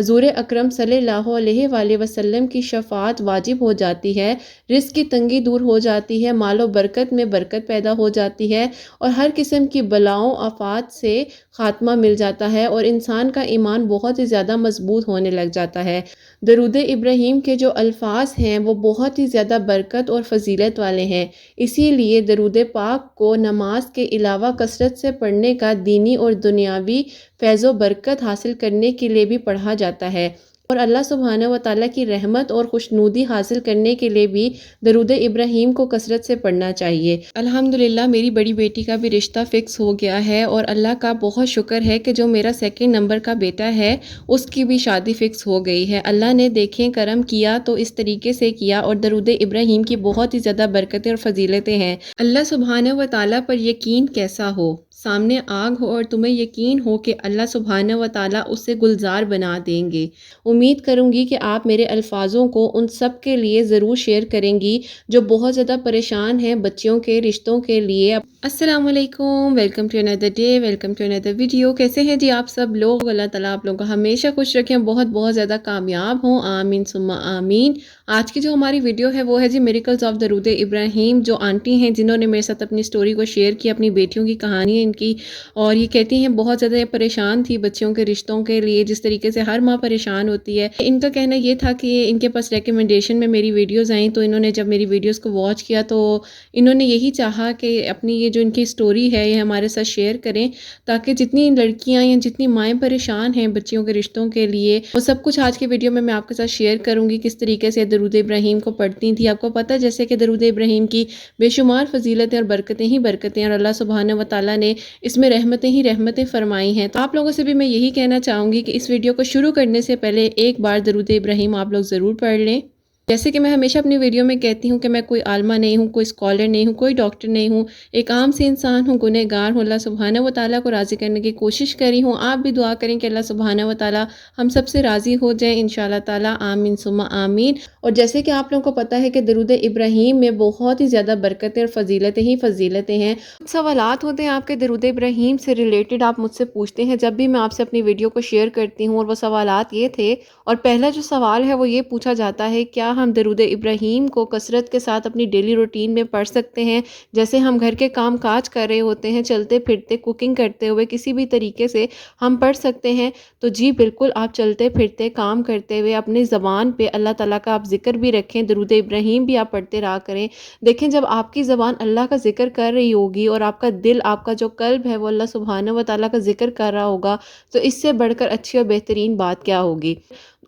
حضور اکرم صلی اللہ علیہ وآلہ وسلم کی شفاعت واجب ہو جاتی ہے، رزق کی تنگی دور ہو جاتی ہے، مال و برکت میں برکت پیدا ہو جاتی ہے اور ہر قسم کی بلاؤں آفات سے خاتمہ مل جاتا ہے اور انسان کا ایمان بہت ہی زیادہ مضبوط ہونے لگ جاتا ہے۔ درود ابراہیم کے جو الفاظ ہیں وہ بہت ہی زیادہ برکت اور فضیلت والے ہیں، اسی لیے درود پاک کو نماز کے علاوہ کثرت سے پڑھنے کا دینی اور دنیاوی فیض و برکت حاصل کرنے کے لیے بھی پڑھا جاتا ہے، اور اللہ سبحانہ و تعالیٰ کی رحمت اور خوشنودی حاصل کرنے کے لیے بھی درود ابراہیم کو کثرت سے پڑھنا چاہیے۔ الحمدللہ میری بڑی بیٹی کا بھی رشتہ فکس ہو گیا ہے اور اللہ کا بہت شکر ہے کہ جو میرا 2 نمبر کا بیٹا ہے اس کی بھی شادی فکس ہو گئی ہے۔ اللہ نے دیکھیں کرم کیا تو اس طریقے سے کیا، اور درود ابراہیم کی بہت ہی زیادہ برکتیں اور فضیلتیں ہیں۔ اللہ سبحانہ و تعالیٰ پر یقین کیسا ہو، سامنے آگ ہو اور تمہیں یقین ہو کہ اللہ سبحانہ و تعالیٰ اسے گلزار بنا دیں گے۔ امید کروں گی کہ آپ میرے الفاظوں کو ان سب کے لیے ضرور شیئر کریں گی جو بہت زیادہ پریشان ہیں بچیوں کے رشتوں کے لیے۔ السلام علیکم، welcome to another day, welcome to another video. کیسے ہیں جی آپ سب لوگ؟ اللہ تعالیٰ آپ لوگوں کو ہمیشہ خوش رکھیں، بہت بہت زیادہ کامیاب ہوں، آمین ثم آمین۔ آج کی جو ہماری ویڈیو ہے وہ ہے جی میریکلز آف درود ابراہیم۔ جو آنٹی ہیں جنہوں نے میرے ساتھ اپنی سٹوری کو شیئر کی، اپنی بیٹیوں کی کہانی ہے ان کی، اور یہ کہتی ہیں بہت زیادہ پریشان تھی بچیوں کے رشتوں کے لیے، جس طریقے سے ہر ماں پریشان ہوتی ہے۔ ان کا کہنا یہ تھا کہ ان کے پاس ریکمنڈیشن میں میری ویڈیوز آئیں تو انہوں نے جب میری ویڈیوز کو واچ کیا تو انہوں نے یہی چاہا کہ اپنی یہ جو ان کی سٹوری ہے یہ ہمارے ساتھ شیئر کریں، تاکہ جتنی لڑکیاں یا جتنی مائیں پریشان ہیں بچیوں کے رشتوں کے لیے، وہ سب کچھ آج کے ویڈیو میں آپ کے ساتھ شیئر کروں گی، کس طریقے سے درود ابراہیم کو پڑھتی تھی۔ آپ کو پتہ جیسے کہ درود ابراہیم کی بے شمار فضیلتیں اور برکتیں ہی برکتیں، اور اللہ سبحانہ و تعالیٰ نے اس میں رحمتیں ہی رحمتیں فرمائی ہیں۔ تو آپ لوگوں سے بھی میں یہی کہنا چاہوں گی کہ اس ویڈیو کو شروع کرنے سے پہلے ایک بار درود ابراہیم آپ لوگ ضرور پڑھ لیں۔ جیسے کہ میں ہمیشہ اپنی ویڈیو میں کہتی ہوں کہ میں کوئی عالمہ نہیں ہوں، کوئی اسکالر نہیں ہوں، کوئی ڈاکٹر نہیں ہوں، ایک عام سی انسان ہوں، گنہگار ہوں۔ اللہ سبحانہ و تعالیٰ کو راضی کرنے کی کوشش کری ہوں۔ آپ بھی دعا کریں کہ اللہ سبحانہ و تعالیٰ ہم سب سے راضی ہو جائیں انشاءاللہ تعالیٰ، آمین ثم آمین۔ اور جیسے کہ آپ لوگوں کو پتہ ہے کہ درود ابراہیم میں بہت ہی زیادہ برکتیں اور فضیلتیں ہی فضیلتیں ہیں۔ سوالات ہوتے ہیں آپ کے درود ابراہیم سے ریلیٹڈ، آپ مجھ سے پوچھتے ہیں جب بھی میں آپ سے اپنی ویڈیو کو شیئر کرتی ہوں، اور وہ سوالات یہ تھے، اور پہلا جو سوال ہے وہ یہ پوچھا جاتا ہے کیا ہم درود ابراہیم کو کثرت کے ساتھ اپنی ڈیلی روٹین میں پڑھ سکتے ہیں؟ جیسے ہم گھر کے کام کاج کر رہے ہوتے ہیں، چلتے پھرتے، کوکنگ کرتے ہوئے، کسی بھی طریقے سے ہم پڑھ سکتے ہیں؟ تو جی بالکل، آپ چلتے پھرتے کام کرتے ہوئے اپنی زبان پہ اللہ تعالیٰ کا آپ ذکر بھی رکھیں، درود ابراہیم بھی آپ پڑھتے رہا کریں۔ دیکھیں جب آپ کی زبان اللہ کا ذکر کر رہی ہوگی اور آپ کا دل، آپ کا جو قلب ہے وہ اللہ سبحانہ و تعالیٰ کا ذکر کر رہا ہوگا، تو اس سے بڑھ کر اچھی اور بہترین بات کیا ہوگی؟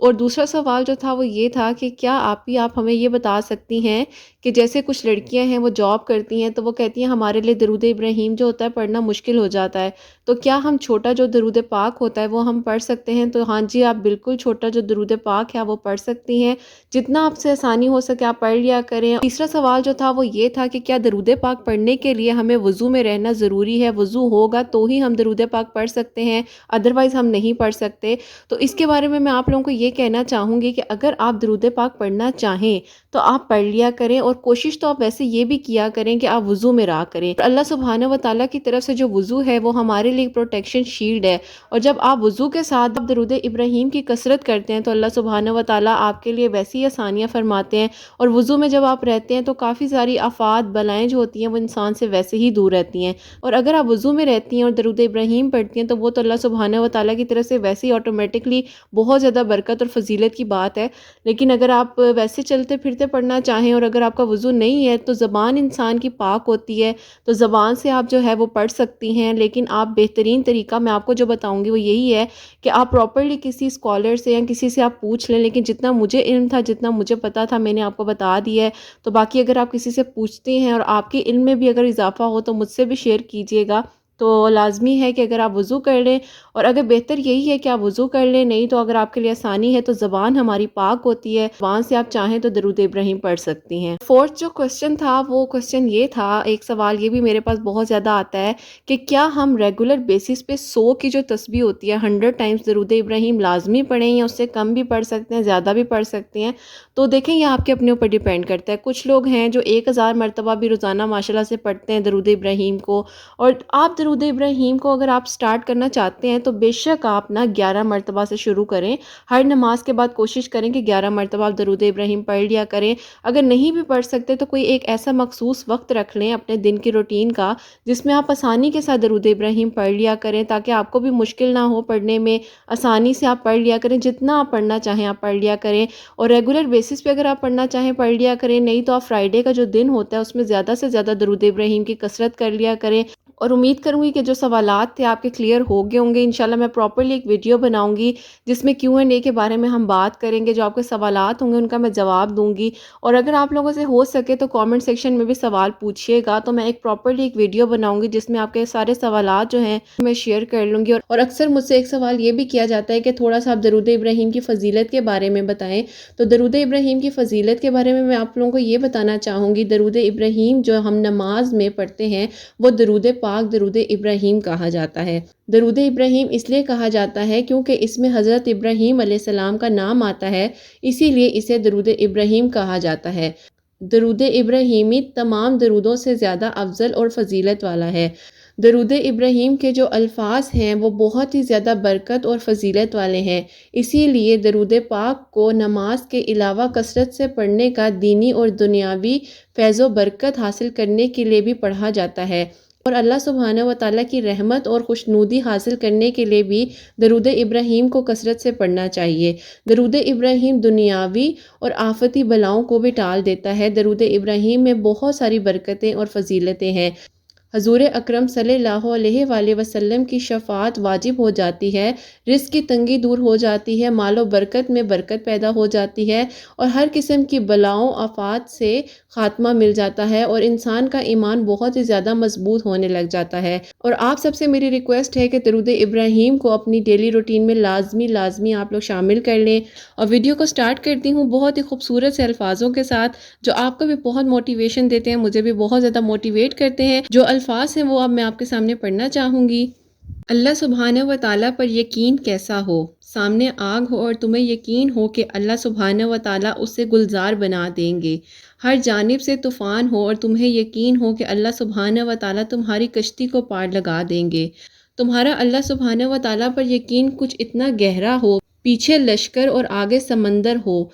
اور دوسرا سوال جو تھا وہ یہ تھا کہ کیا آپ ہمیں یہ بتا سکتی ہیں کہ جیسے کچھ لڑکیاں ہیں وہ جاب کرتی ہیں تو وہ کہتی ہیں ہمارے لیے درود ابراہیم جو ہوتا ہے پڑھنا مشکل ہو جاتا ہے، تو کیا ہم چھوٹا جو درود پاک ہوتا ہے وہ ہم پڑھ سکتے ہیں؟ تو ہاں جی، آپ بالکل چھوٹا جو درود پاک ہے وہ پڑھ سکتی ہیں، جتنا آپ سے آسانی ہو سکے آپ پڑھ لیا کریں۔ تیسرا سوال جو تھا وہ یہ تھا کہ کیا درود پاک پڑھنے کے لیے ہمیں وضو میں رہنا ضروری ہے؟ وضو ہوگا تو ہی ہم درود پاک پڑھ سکتے ہیں، ادروائز ہم نہیں پڑھ سکتے۔ تو اس کے بارے میں آپ لوگوں کو یہ کہنا چاہوں گی کہ اگر آپ درود پاک پڑھنا چاہیں تو آپ پڑھ لیا کریں، اور کوشش تو آپ ویسے یہ بھی کیا کریں کہ آپ وضو میں رہا کریں۔ اللہ سبحانہ و تعالیٰ کی طرف سے جو وضو ہے وہ ہمارے لیے پروٹیکشن شیلڈ ہے، اور جب آپ وضو کے ساتھ درود ابراہیم کی کثرت کرتے ہیں تو اللہ سبحانہ و تعالیٰ آپ کے لیے ویسی آسانیاں فرماتے ہیں، اور وضو میں جب آپ رہتے ہیں تو کافی ساری آفات بلائیں جو ہوتی ہیں وہ انسان سے ویسے ہی دور رہتی ہیں، اور اگر آپ وضو میں رہتی ہیں اور درود ابراہیم پڑھتی ہیں تو وہ تو اللہ سبحانہ و تعالیٰ کی طرف سے ویسے ہی آٹومیٹکلی بہت زیادہ برکت اور فضیلت کی بات ہے۔ لیکن اگر آپ ویسے چلتے پھرتے پڑھنا چاہیں اور اگر آپ کا وضو نہیں ہے تو زبان انسان کی پاک ہوتی ہے، تو زبان سے آپ جو ہے وہ پڑھ سکتی ہیں، لیکن آپ بہترین طریقہ میں آپ کو جو بتاؤں گی وہ یہی ہے کہ آپ پراپرلی کسی اسکالر سے یا کسی سے آپ پوچھ لیں، لیکن جتنا مجھے علم تھا، جتنا مجھے پتا تھا میں نے آپ کو بتا دیا ہے۔ تو باقی اگر آپ کسی سے پوچھتے ہیں اور آپ کے علم میں بھی اگر اضافہ ہو تو مجھ سے بھی شیئر کیجیے گا۔ تو لازمی ہے کہ اگر آپ وضو کر لیں، اور اگر بہتر یہی ہے کہ آپ وضو کر لیں، نہیں تو اگر آپ کے لیے آسانی ہے تو زبان ہماری پاک ہوتی ہے، زبان سے آپ چاہیں تو درود ابراہیم پڑھ سکتی ہیں۔ فورتھ جو کوسچن تھا وہ کوسچن یہ تھا، ایک سوال یہ بھی میرے پاس بہت زیادہ آتا ہے کہ کیا ہم ریگولر بیسس پہ 100 کی جو تسبیح ہوتی ہے 100 ٹائمز درود ابراہیم لازمی پڑھیں یا اس سے کم بھی پڑھ سکتے ہیں، زیادہ بھی پڑھ سکتے ہیں؟ تو دیکھیں یہ آپ کے اپنے اوپر ڈیپینڈ کرتا ہے۔ کچھ لوگ ہیں جو 1000 مرتبہ بھی روزانہ ماشاءاللہ سے پڑھتے ہیں درود ابراہیم کو، اور آپ درود درود ابراہیم کو اگر آپ سٹارٹ کرنا چاہتے ہیں تو بے شک آپ نا 11 مرتبہ سے شروع کریں۔ ہر نماز کے بعد کوشش کریں کہ 11 مرتبہ آپ درود ابراہیم پڑھ لیا کریں۔ اگر نہیں بھی پڑھ سکتے تو کوئی ایک ایسا مخصوص وقت رکھ لیں اپنے دن کی روٹین کا جس میں آپ آسانی کے ساتھ درود ابراہیم پڑھ لیا کریں، تاکہ آپ کو بھی مشکل نہ ہو پڑھنے میں، آسانی سے آپ پڑھ لیا کریں۔ جتنا آپ پڑھنا چاہیں آپ پڑھ لیا کریں، اور ریگولر بیسس پہ اگر آپ پڑھنا چاہیں پڑھ لیا کریں، نہیں تو آپ فرائیڈے کا جو دن ہوتا ہے اس میں زیادہ سے زیادہ درود ابراہیم کی کثرت کر لیا کریں۔ اور امید کروں گی کہ جو سوالات تھے آپ کے کلیئر ہو گئے ہوں گے۔ انشاءاللہ میں پراپرلی ایک ویڈیو بناؤں گی جس میں Q&A کے بارے میں ہم بات کریں گے، جو آپ کے سوالات ہوں گے ان کا میں جواب دوں گی۔ اور اگر آپ لوگوں سے ہو سکے تو کامنٹ سیکشن میں بھی سوال پوچھیے گا، تو میں ایک پراپرلی ایک ویڈیو بناؤں گی جس میں آپ کے سارے سوالات جو ہیں میں شیئر کر لوں گی۔ اور اکثر مجھ سے ایک سوال یہ بھی کیا جاتا ہے کہ تھوڑا سا آپ درود ابراہیم کی فضیلت کے بارے میں بتائیں۔ تو درود ابراہیم کی فضیلت کے بارے میں آپ لوگوں کو یہ بتانا چاہوں گی، درود ابراہیم جو ہم نماز میں پڑھتے ہیں وہ درود پاک درود ابراہیم کہا جاتا ہے۔ درود ابراہیم اس لیے کہا جاتا ہے کیونکہ اس میں حضرت ابراہیم علیہ السلام کا نام آتا ہے، اسی لیے اسے درود ابراہیم کہا جاتا ہے۔ درود ابراہیمی تمام درودوں سے زیادہ افضل اور فضیلت والا ہے۔ درود ابراہیم کے جو الفاظ ہیں وہ بہت ہی زیادہ برکت اور فضیلت والے ہیں، اسی لیے درود پاک کو نماز کے علاوہ کثرت سے پڑھنے کا دینی اور دنیاوی فیض و برکت حاصل کرنے کے لیے بھی پڑھا جاتا ہے، اور اللہ سبحانہ و تعالیٰ کی رحمت اور خوشنودی حاصل کرنے کے لیے بھی درود ابراہیم کو کثرت سے پڑھنا چاہیے۔ درود ابراہیم دنیاوی اور آفتی بلاؤں کو بھی ٹال دیتا ہے۔ درود ابراہیم میں بہت ساری برکتیں اور فضیلتیں ہیں۔ حضور اکرم صلی اللہ علیہ وآلہ وسلم کی شفاعت واجب ہو جاتی ہے، رزق کی تنگی دور ہو جاتی ہے، مال و برکت میں برکت پیدا ہو جاتی ہے، اور ہر قسم کی بلاؤں آفات سے خاتمہ مل جاتا ہے، اور انسان کا ایمان بہت ہی زیادہ مضبوط ہونے لگ جاتا ہے۔ اور آپ سب سے میری ریکویسٹ ہے کہ درود ابراہیم کو اپنی ڈیلی روٹین میں لازمی آپ لوگ شامل کر لیں۔ اور ویڈیو کو سٹارٹ کرتی ہوں بہت ہی خوبصورت سے الفاظوں کے ساتھ جو آپ کو بھی بہت موٹیویشن دیتے ہیں، مجھے بھی بہت زیادہ موٹیویٹ کرتے ہیں۔ جو الفاظ ہیں وہ اب میں آپ کے سامنے پڑھنا چاہوں گی۔ اللہ سبحانہ و تعالیٰ پر یقین کیسا ہو؟ سامنے آگ ہو اور تمہیں یقین ہو کہ اللہ سبحانہ و تعالیٰ اسے گلزار بنا دیں گے۔ ہر جانب سے طوفان ہو اور تمہیں یقین ہو کہ اللہ سبحانہ و تعالیٰ تمہاری کشتی کو پار لگا دیں گے۔ تمہارا اللہ سبحانہ و تعالیٰ پر یقین کچھ اتنا گہرا ہو، پیچھے لشکر اور آگے سمندر ہو،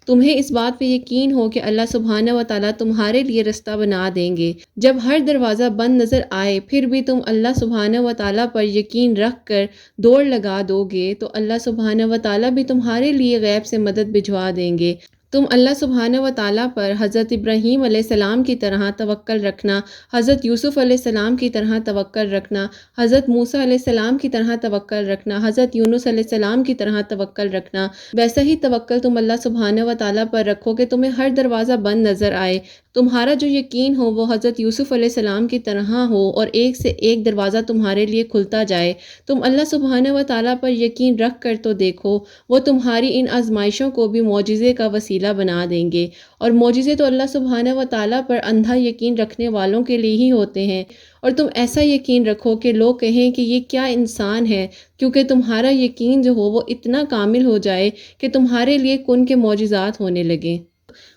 تمہیں اس بات پہ یقین ہو کہ اللہ سبحانہ و تعالیٰ تمہارے لیے رستہ بنا دیں گے۔ جب ہر دروازہ بند نظر آئے پھر بھی تم اللہ سبحانہ و تعالیٰ پر یقین رکھ کر دوڑ لگا دو گے تو اللہ سبحانہ و تعالیٰ بھی تمہارے لیے غیب سے مدد بھجوا دیں گے۔ تم اللہ سبحانہ و تعالیٰ پر حضرت ابراہیم علیہ السلام کی طرح توکل رکھنا، حضرت یوسف علیہ السلام کی طرح توکل رکھنا، حضرت موسیٰ علیہ السلام کی طرح توکل رکھنا، حضرت یونس علیہ السلام کی طرح توکل رکھنا۔ ویسا ہی توکل تم اللہ سبحانہ و تعالیٰ پر رکھو کہ تمہیں ہر دروازہ بند نظر آئے، تمہارا جو یقین ہو وہ حضرت یوسف علیہ السلام کی طرح ہو اور ایک سے ایک دروازہ تمہارے لیے کھلتا جائے۔ تم اللہ سبحانہ و تعالیٰ پر یقین رکھ کر تو دیکھو، وہ تمہاری ان آزمائشوں کو بھی معجزے کا وسیلہ بنا دیں گے، اور معجزے تو اللہ سبحانہ و تعالیٰ پر اندھا یقین رکھنے والوں کے لیے ہی ہوتے ہیں۔ اور تم ایسا یقین رکھو کہ لوگ کہیں کہ یہ کیا انسان ہے، کیونکہ تمہارا یقین جو ہو وہ اتنا کامل ہو جائے کہ تمہارے لیے کن کے معجزات ہونے لگیں۔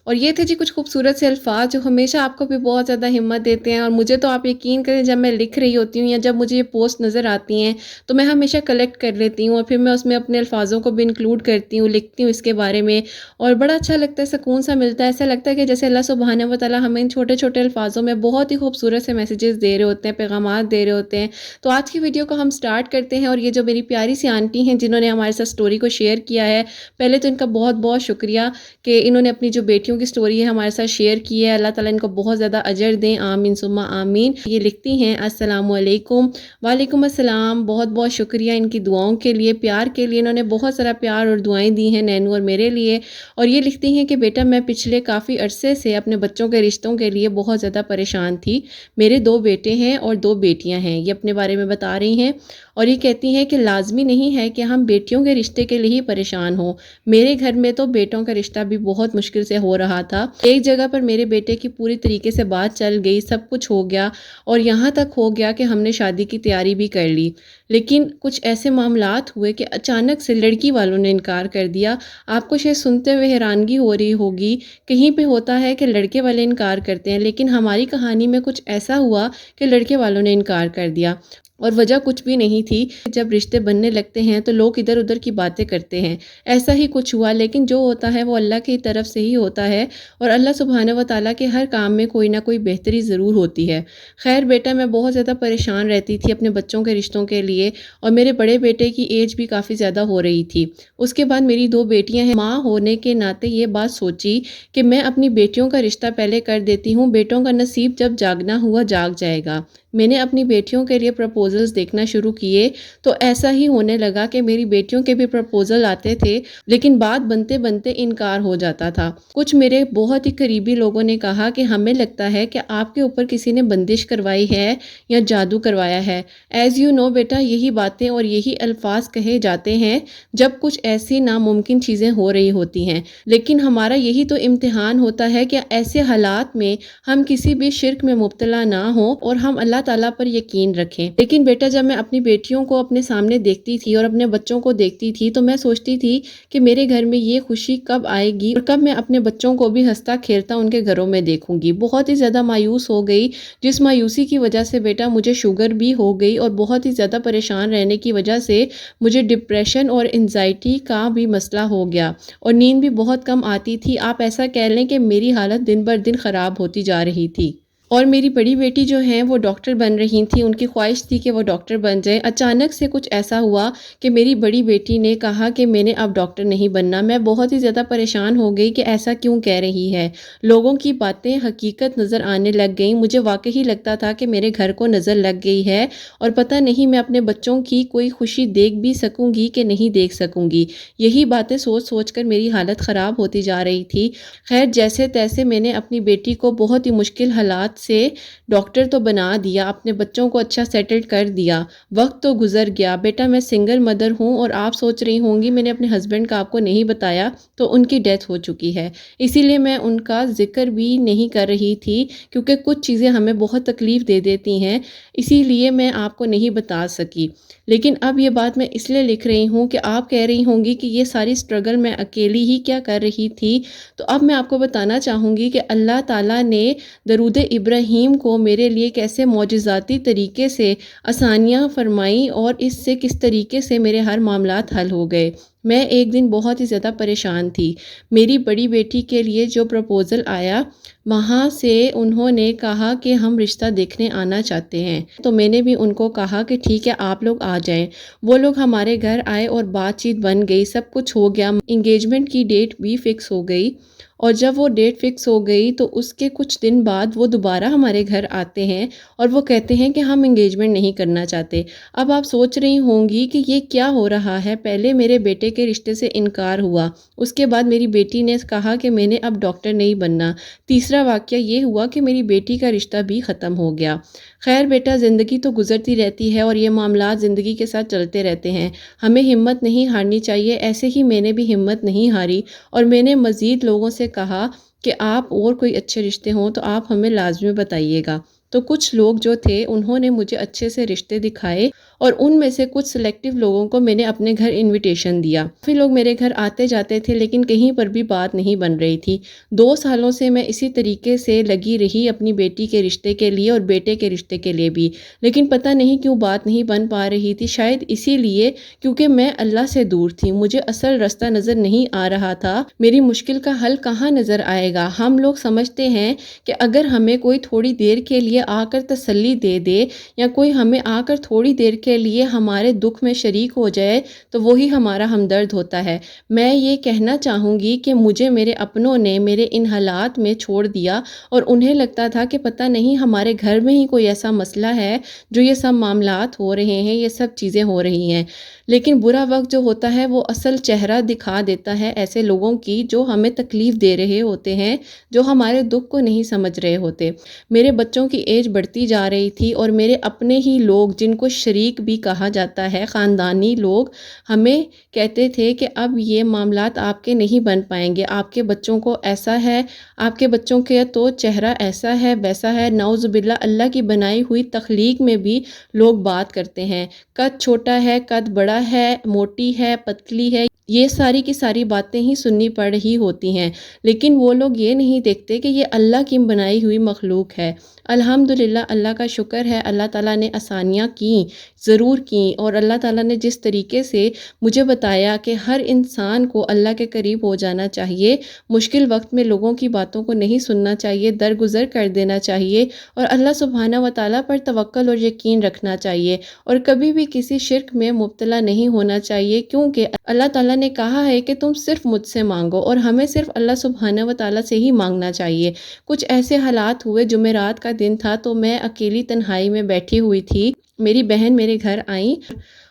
اور یہ تھے جی کچھ خوبصورت سے الفاظ جو ہمیشہ آپ کو بھی بہت زیادہ ہمت دیتے ہیں، اور مجھے تو آپ یقین کریں جب میں لکھ رہی ہوتی ہوں یا جب مجھے یہ پوسٹ نظر آتی ہیں تو میں ہمیشہ کلیکٹ کر لیتی ہوں، اور پھر میں اس میں اپنے الفاظوں کو بھی انکلوڈ کرتی ہوں، لکھتی ہوں اس کے بارے میں، اور بڑا اچھا لگتا ہے، سکون سا ملتا ہے۔ ایسا لگتا ہے کہ جیسے اللہ سبحانہ و تعالیٰ ہمیں ان چھوٹے چھوٹے الفاظوں میں بہت ہی خوبصورت سے میسیجز دے رہے ہوتے ہیں، پیغامات دے رہے ہوتے ہیں۔ تو آج کی ویڈیو کو ہم سٹارٹ کرتے ہیں، اور یہ جو میری پیاری سی آنٹی ہیں جنہوں نے ہمارے ساتھ سٹوری کو شیئر کیا ہے، پہلے تو ان کا بہت بہت شکریہ کہ انہوں نے اپنی جو بیٹیوں کی سٹوری ہے ہمارے ساتھ شیئر کی ہے۔ اللہ تعالیٰ ان کو بہت زیادہ اجر دیں، آمین ثم آمین۔ یہ لکھتی ہیں السلام علیکم۔ وعلیکم السلام، بہت بہت شکریہ ان کی دعاؤں کے لیے، پیار کے لیے۔ انہوں نے بہت سارا پیار اور دعائیں دی ہیں نینو اور میرے لیے، اور یہ لکھتی ہیں کہ بیٹا میں پچھلے کافی عرصے سے اپنے بچوں کے رشتوں کے لیے بہت زیادہ پریشان تھی۔ میرے 2 بیٹے ہیں اور 2 بیٹیاں ہیں، یہ اپنے بارے میں بتا رہی ہیں، اور یہ کہتی ہیں کہ لازمی نہیں ہے کہ ہم بیٹیوں کے رشتے کے لیے ہی پریشان ہوں، میرے گھر میں تو بیٹوں کا رشتہ بھی بہت مشکل سے ہو رہا تھا۔ ایک جگہ پر میرے بیٹے کی پوری طریقے سے بات چل گئی، سب کچھ ہو گیا، اور یہاں تک ہو گیا کہ ہم نے شادی کی تیاری بھی کر لی، لیکن کچھ ایسے معاملات ہوئے کہ اچانک سے لڑکی والوں نے انکار کر دیا۔ آپ کو شاید سنتے ہوئے حیرانگی ہو رہی ہوگی، کہیں پہ ہوتا ہے کہ لڑکے والے انکار کرتے ہیں، لیکن ہماری کہانی میں کچھ ایسا ہوا کہ لڑکے والوں نے انکار کر دیا۔ اور وجہ کچھ بھی نہیں تھی۔ جب رشتے بننے لگتے ہیں تو لوگ ادھر ادھر کی باتیں کرتے ہیں، ایسا ہی کچھ ہوا، لیکن جو ہوتا ہے وہ اللہ کی طرف سے ہی ہوتا ہے، اور اللہ سبحانہ و تعالیٰ کے ہر کام میں کوئی نہ کوئی بہتری ضرور ہوتی ہے۔ خیر بیٹا، میں بہت زیادہ پریشان رہتی تھی اپنے بچوں کے رشتوں کے لیے، اور میرے بڑے بیٹے کی ایج بھی کافی زیادہ ہو رہی تھی۔ اس کے بعد میری 2 بیٹیاں ہیں، ماں ہونے کے ناطے یہ بات سوچی کہ میں اپنی بیٹیوں کا رشتہ پہلے کر دیتی ہوں، بیٹوں کا نصیب جب جاگنا ہوا جاگ جائے گا۔ میں نے اپنی بیٹیوں کے لیے پرپوزلز دیکھنا شروع کیے تو ایسا ہی ہونے لگا کہ میری بیٹیوں کے بھی پرپوزل آتے تھے، لیکن بات بنتے بنتے انکار ہو جاتا تھا۔ کچھ میرے بہت ہی قریبی لوگوں نے کہا کہ ہمیں لگتا ہے کہ آپ کے اوپر کسی نے بندش کروائی ہے یا جادو کروایا ہے۔ ایز یو نو بیٹا، یہی باتیں اور یہی الفاظ کہے جاتے ہیں جب کچھ ایسی ناممکن چیزیں ہو رہی ہوتی ہیں، لیکن ہمارا یہی تو امتحان ہوتا ہے کہ ایسے حالات میں ہم کسی بھی شرک میں مبتلا نہ ہوں اور ہم اللہ تعالیٰ پر یقین رکھیں۔ لیکن بیٹا، جب میں اپنی بیٹیوں کو اپنے سامنے دیکھتی تھی اور اپنے بچوں کو دیکھتی تھی تو میں سوچتی تھی کہ میرے گھر میں یہ خوشی کب آئے گی اور کب میں اپنے بچوں کو بھی ہنستا کھیلتا ان کے گھروں میں دیکھوں گی۔ بہت ہی زیادہ مایوس ہو گئی، جس مایوسی کی وجہ سے بیٹا مجھے شوگر بھی ہو گئی، اور بہت ہی زیادہ پریشان رہنے کی وجہ سے مجھے ڈپریشن اور انزائٹی کا بھی مسئلہ ہو گیا، اور نیند بھی بہت کم آتی تھی۔ آپ ایسا کہہ لیں کہ میری حالت دن بر دن خراب ہوتی جا رہی تھی۔ اور میری بڑی بیٹی جو ہیں وہ ڈاکٹر بن رہی تھی، ان کی خواہش تھی کہ وہ ڈاکٹر بن جائیں۔ اچانک سے کچھ ایسا ہوا کہ میری بڑی بیٹی نے کہا کہ میں نے اب ڈاکٹر نہیں بننا۔ میں بہت ہی زیادہ پریشان ہو گئی کہ ایسا کیوں کہہ رہی ہے۔ لوگوں کی باتیں حقیقت نظر آنے لگ گئیں، مجھے واقعی لگتا تھا کہ میرے گھر کو نظر لگ گئی ہے، اور پتہ نہیں میں اپنے بچوں کی کوئی خوشی دیکھ بھی سکوں گی کہ نہیں دیکھ سکوں گی۔ یہی باتیں سوچ سوچ کر میری حالت خراب ہوتی جا رہی تھی۔ خیر جیسے تیسے میں نے اپنی بیٹی کو بہت ہی مشکل حالات سے ڈاکٹر تو بنا دیا، اپنے بچوں کو اچھا سیٹل کر دیا۔ وقت تو گزر گیا بیٹا، میں سنگل مدر ہوں، اور آپ سوچ رہی ہوں گی میں نے اپنے ہسبینڈ کا آپ کو نہیں بتایا تو ان کی ڈیتھ ہو چکی ہے، اسی لیے میں ان کا ذکر بھی نہیں کر رہی تھی، کیونکہ کچھ چیزیں ہمیں بہت تکلیف دے دیتی ہیں، اسی لیے میں آپ کو نہیں بتا سکی۔ لیکن اب یہ بات میں اس لیے لکھ رہی ہوں کہ آپ کہہ رہی ہوں گی کہ یہ ساری سٹرگل میں اکیلی ہی کیا کر رہی تھی، تو اب میں آپ کو بتانا چاہوں گی کہ اللہ تعالیٰ نے درود ابراہیم کو میرے لیے کیسے معجزاتی طریقے سے آسانیاں فرمائیں، اور اس سے کس طریقے سے میرے ہر معاملات حل ہو گئے۔ میں ایک دن بہت ہی زیادہ پریشان تھی، میری بڑی بیٹی کے لیے جو پروپوزل آیا وہاں سے انہوں نے کہا کہ ہم رشتہ دیکھنے آنا چاہتے ہیں، تو میں نے بھی ان کو کہا کہ ٹھیک ہے آپ لوگ آ جائیں۔ وہ لوگ ہمارے گھر آئے اور بات چیت بن گئی، سب کچھ ہو گیا، انگیجمنٹ کی ڈیٹ بھی فکس ہو گئی، اور جب وہ ڈیٹ فکس ہو گئی تو اس کے کچھ دن بعد وہ دوبارہ ہمارے گھر آتے ہیں اور وہ کہتے ہیں کہ ہم انگیجمنٹ نہیں کرنا چاہتے۔ اب آپ سوچ رہی ہوں گی کہ یہ کیا ہو رہا ہے، پہلے میرے بیٹے کے رشتے سے انکار ہوا، اس کے بعد میری بیٹی نے کہا کہ میں نے اب ڈاکٹر نہیں بننا، تیسرا واقعہ یہ ہوا کہ میری بیٹی کا رشتہ بھی ختم ہو گیا۔ خیر بیٹا، زندگی تو گزرتی رہتی ہے اور یہ معاملات زندگی کے ساتھ چلتے رہتے ہیں، ہمیں ہمت نہیں ہارنی چاہیے۔ ایسے ہی میں نے بھی ہمت نہیں ہاری، اور میں نے مزید لوگوں سے کہا کہ آپ اور کوئی اچھے رشتے ہوں تو آپ ہمیں لازمی بتائیے گا۔ تو کچھ لوگ جو تھے انہوں نے مجھے اچھے سے رشتے دکھائے، اور ان میں سے کچھ سلیکٹیو لوگوں کو میں نے اپنے گھر انویٹیشن دیا۔ پھر لوگ میرے گھر آتے جاتے تھے، لیکن کہیں پر بھی بات نہیں بن رہی تھی۔ 2 سالوں سے میں اسی طریقے سے لگی رہی اپنی بیٹی کے رشتے کے لیے اور بیٹے کے رشتے کے لیے بھی، لیکن پتہ نہیں کیوں بات نہیں بن پا رہی تھی۔ شاید اسی لیے کیونکہ میں اللہ سے دور تھی، مجھے اصل راستہ نظر نہیں آ رہا تھا، میری مشکل کا حل کہاں نظر آئے گا۔ ہم لوگ سمجھتے ہیں کہ اگر ہمیں کوئی تھوڑی دیر کے لیے آ کر تسلی دے دے، یا کوئی ہمیں آ کر تھوڑی دیر کے لیے ہمارے دکھ میں شریک ہو جائے تو وہی ہمارا ہمدرد ہوتا ہے۔ میں یہ کہنا چاہوں گی کہ مجھے میرے اپنوں نے میرے ان حالات میں چھوڑ دیا، اور انہیں لگتا تھا کہ پتہ نہیں ہمارے گھر میں ہی کوئی ایسا مسئلہ ہے جو یہ سب معاملات ہو رہے ہیں، یہ سب چیزیں ہو رہی ہیں۔ لیکن برا وقت جو ہوتا ہے وہ اصل چہرہ دکھا دیتا ہے ایسے لوگوں کی جو ہمیں تکلیف دے رہے ہوتے ہیں، جو ہمارے دکھ کو نہیں سمجھ رہے ہوتے۔ میرے بچوں کی ایج بڑھتی جا رہی تھی، اور میرے اپنے ہی لوگ جن کو شریک بھی کہا جاتا ہے، خاندانی لوگ ہمیں کہتے تھے کہ اب یہ معاملات آپ کے نہیں بن پائیں گے، آپ کے بچوں کو ایسا ہے، آپ کے بچوں کے تو چہرہ ایسا ہے ویسا ہے۔ نعوذ باللہ، اللہ کی بنائی ہوئی تخلیق میں بھی لوگ بات کرتے ہیں، قد چھوٹا ہے، قد بڑا ہے، موٹی ہے، پتلی ہے، یہ ساری کی ساری باتیں ہی سننی پڑ رہی ہوتی ہیں، لیکن وہ لوگ یہ نہیں دیکھتے کہ یہ اللہ کی بنائی ہوئی مخلوق ہے۔ الحمدللہ اللہ کا شکر ہے، اللہ تعالیٰ نے آسانیاں کیں، ضرور کیں، اور اللہ تعالیٰ نے جس طریقے سے مجھے بتایا کہ ہر انسان کو اللہ کے قریب ہو جانا چاہیے، مشکل وقت میں لوگوں کی باتوں کو نہیں سننا چاہیے، درگزر کر دینا چاہیے، اور اللہ سبحانہ و تعالیٰ پر توکل اور یقین رکھنا چاہیے، اور کبھی بھی کسی شرک میں مبتلا نہیں ہونا چاہیے، کیونکہ اللہ تعالیٰ نے کہا ہے کہ تم صرف مجھ سے مانگو، اور ہمیں صرف اللہ سبحانہ و تعالیٰ سے ہی مانگنا چاہیے۔ کچھ ایسے حالات ہوئے، جمعرات کا دن تھا تو میں اکیلی تنہائی میں بیٹھی ہوئی تھی، میری بہن میرے گھر آئیں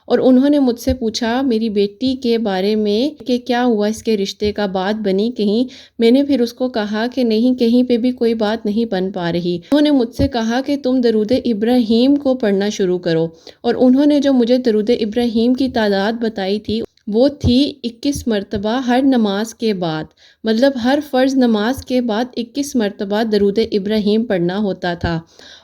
اور انہوں نے مجھ سے پوچھا میری بیٹی کے بارے میں کہ کیا ہوا، اس کے رشتے کا بات بنی کہیں؟ میں نے پھر اس کو کہا کہ نہیں، کہیں پہ بھی کوئی بات نہیں بن پا رہی۔ انہوں نے مجھ سے کہا کہ تم درود ابراہیم کو پڑھنا شروع کرو، اور انہوں نے جو مجھے درود ابراہیم کی تعداد بتائی تھی وہ تھی 21 مرتبہ ہر نماز کے بعد، مطلب ہر فرض نماز کے بعد 21 مرتبہ درود ابراہیم پڑھنا ہوتا تھا،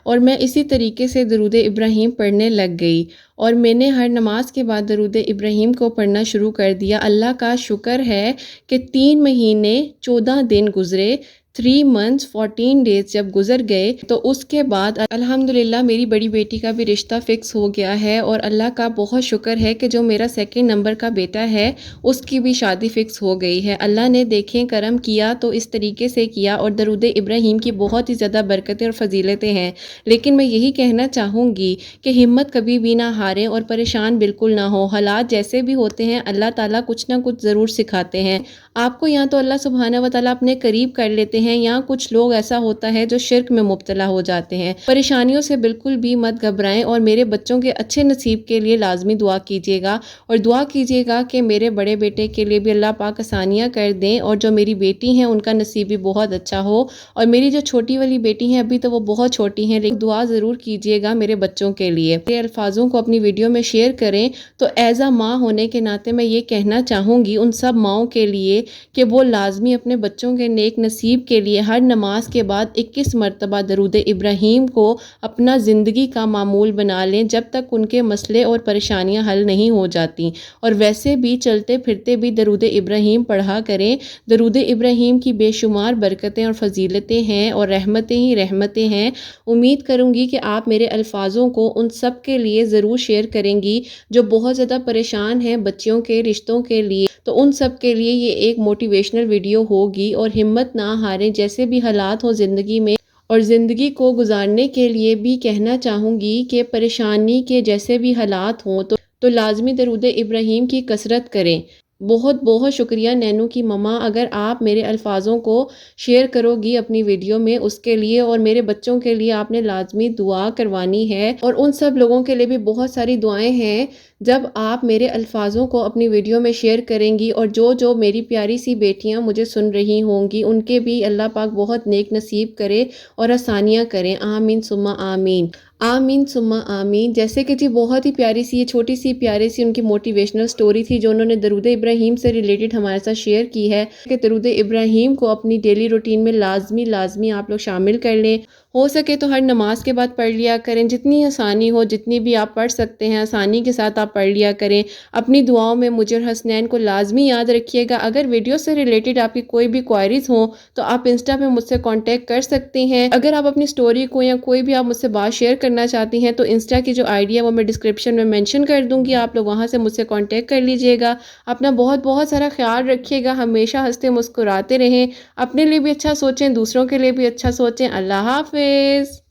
اور میں اسی طریقے سے درود ابراہیم پڑھنے لگ گئی، اور میں نے ہر نماز کے بعد درود ابراہیم کو پڑھنا شروع کر دیا۔ اللہ کا شکر ہے کہ 3 مہینے 14 دن گزرے، 3 months 14 days جب گزر گئے تو اس کے بعد الحمدللہ میری بڑی بیٹی کا بھی رشتہ فکس ہو گیا ہے، اور اللہ کا بہت شکر ہے کہ جو میرا 2nd نمبر کا بیٹا ہے اس کی بھی شادی فکس ہو گئی ہے۔ اللہ نے دیکھیں کرم کیا تو اس طریقے سے کیا، اور درود ابراہیم کی بہت ہی زیادہ برکتیں اور فضیلتیں ہیں، لیکن میں یہی کہنا چاہوں گی کہ ہمت کبھی بھی نہ ہاریں اور پریشان بالکل نہ ہو۔ حالات جیسے بھی ہوتے ہیں اللہ تعالیٰ کچھ نہ کچھ ضرور سکھاتے ہیں آپ کو، یا تو اللہ سبحانہ و تعالیٰ اپنے قریب کر لیتے ہیں، یا کچھ لوگ ایسا ہوتا ہے جو شرک میں مبتلا ہو جاتے ہیں۔ پریشانیوں سے بالکل بھی مت گھبرائیں، اور میرے بچوں کے اچھے نصیب کے لیے لازمی دعا کیجیے گا، اور دعا کیجیے گا کہ میرے بڑے بیٹے کے لیے بھی اللہ پاک آسانیاں کر دیں، اور جو میری بیٹی ہیں ان کا نصیب بھی بہت اچھا ہو، اور میری جو چھوٹی والی بیٹی ہیں ابھی تو وہ بہت چھوٹی ہیں، لیکن دعا ضرور کیجیے گا میرے بچوں کے لیے۔ میرے الفاظوں کو اپنی ویڈیو میں شیئر کریں تو ایز اے ماں ہونے کے ناطے میں یہ کہنا چاہوں گی ان سب ماؤں کے لیے کہ وہ لازمی اپنے بچوں کے نیک نصیب کے لیے ہر نماز کے بعد 21 مرتبہ درود ابراہیم کو اپنا زندگی کا معمول بنا لیں، جب تک ان کے مسئلے اور پریشانیاں حل نہیں ہو جاتی، اور ویسے بھی چلتے پھرتے بھی درود ابراہیم پڑھا کریں۔ درود ابراہیم کی بے شمار برکتیں اور فضیلتیں ہیں، اور رحمتیں ہی رحمتیں ہیں۔ امید کروں گی کہ آپ میرے الفاظوں کو ان سب کے لیے ضرور شیئر کریں گی جو بہت زیادہ پریشان ہیں بچیوں کے رشتوں کے لیے، تو ان سب کے لیے یہ ایک موٹیویشنل ویڈیو ہوگی، اور ہمت نہ ہاریں جیسے بھی حالات ہوں زندگی میں، اور زندگی کو گزارنے کے لیے بھی کہنا چاہوں گی کہ پریشانی کے جیسے بھی حالات ہوں تو لازمی درود ابراہیم کی کثرت کریں۔ بہت بہت شکریہ نینو کی مما، اگر آپ میرے الفاظوں کو شیئر کرو گی اپنی ویڈیو میں اس کے لیے، اور میرے بچوں کے لیے آپ نے لازمی دعا کروانی ہے، اور ان سب لوگوں کے لیے بھی بہت ساری دعائیں ہیں جب آپ میرے الفاظوں کو اپنی ویڈیو میں شیئر کریں گی، اور جو میری پیاری سی بیٹیاں مجھے سن رہی ہوں گی ان کے بھی اللہ پاک بہت نیک نصیب کرے اور آسانیاں کریں، آمین ثم آمین، آمین ثم آمین۔ جیسے کہ جی بہت ہی پیاری سی، یہ چھوٹی سی پیاری سی ان کی موٹیویشنل سٹوری تھی جو انہوں نے درود ابراہیم سے ریلیٹڈ ہمارے ساتھ شیئر کی ہے، کہ درود ابراہیم کو اپنی ڈیلی روٹین میں لازمی آپ لوگ شامل کر لیں، ہو سکے تو ہر نماز کے بعد پڑھ لیا کریں، جتنی آسانی ہو، جتنی بھی آپ پڑھ سکتے ہیں آسانی کے ساتھ آپ پڑھ لیا کریں۔ اپنی دعاؤں میں مجھے اور حسنین کو لازمی یاد رکھیے گا۔ اگر ویڈیو سے ریلیٹڈ آپ کی کوئی بھی کوائریز ہوں تو آپ انسٹا پہ مجھ سے کانٹیکٹ کر سکتے ہیں۔ اگر آپ اپنی سٹوری کو یا کوئی بھی آپ مجھ سے بات شیئر کرنا چاہتی ہیں تو انسٹا کی جو آئی ڈی ہے وہ میں ڈسکرپشن میں مینشن کر دوں گی، آپ لوگ وہاں سے مجھ سے کانٹیکٹ کر لیجئے گا۔ اپنا بہت بہت سارا خیال رکھیے گا، ہمیشہ ہنستے مسکراتے رہیں، اپنے لیے بھی اچھا سوچیں، دوسروں کے لیے بھی اچھا سوچیں۔ اللہ حافظ۔